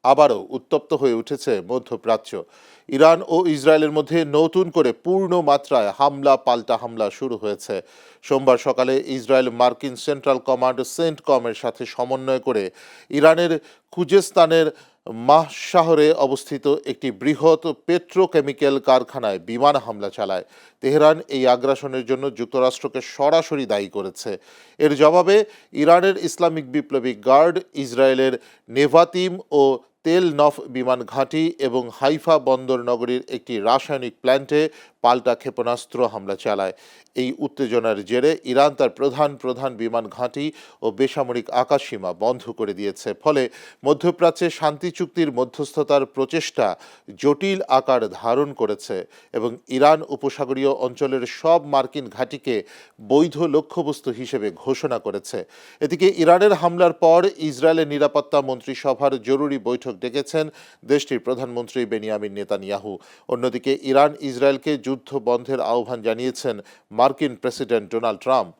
আবারও উত্তপ্ত হয়ে উঠেছে মধ্যপ্রাচ্য। ইরান ও ইসরায়েলের মধ্যে নতুন করে পূর্ণ মাত্রায় হামলা পাল্টা হামলা শুরু হয়েছে। সোমবার সকালে ইসরায়েল মার্কিন সেন্ট্রাল কমান্ড সেন্টকমের সাথে সমন্বয় করে ইরানের খুজেস্তানের শহরে অবস্থিত একটি বৃহৎ পেট্রোকেমিক্যাল কারখানায় বিমান হামলা চালায়। তেহরান এই আগ্রাসনের জন্য যুক্তরাষ্ট্রকে সরাসরি দায়ী করেছে। এর জবাবে ইরানের ইসলামিক বিপ্লবী গার্ড ইসরায়েলের নেভাতিম ও তেল নফ বিমান ঘাঁটি এবং হাইফা বন্দর নগরীর একটি রাসায়নিক প্ল্যান্টে পাল্টা ক্ষেপণাস্ত্র হামলা চালায়। এই উত্তেজনার জেরে ইরান তার প্রধান প্রধান বিমান ঘাঁটি ও বেসামরিক আকাশসীমা বন্ধ করে দিয়েছে। ফলে মধ্যপ্রাচ্যে শান্তি চুক্তির মধ্যস্থতার প্রচেষ্টা জটিল আকার ধারণ করেছে এবং ইরান উপসাগরীয় অঞ্চলের সব মার্কিন ঘাঁটিকে বৈধ লক্ষ্যবস্তু হিসেবে ঘোষণা করেছে। এদিকে ইরানের হামলার পর ইসরায়েলের নিরাপত্তা মন্ত্রিসভার জরুরি বৈঠক ডেকেছেন দেশটির প্রধানমন্ত্রী বেনিয়ামিন নেতানিয়াহু। অন্যদিকে ইরান ইসরায়েলকে যুদ্ধ বন্ধের আহ্বান জানিয়েছেন মার্কিন প্রেসিডেন্ট ডোনাল্ড ট্রাম্প।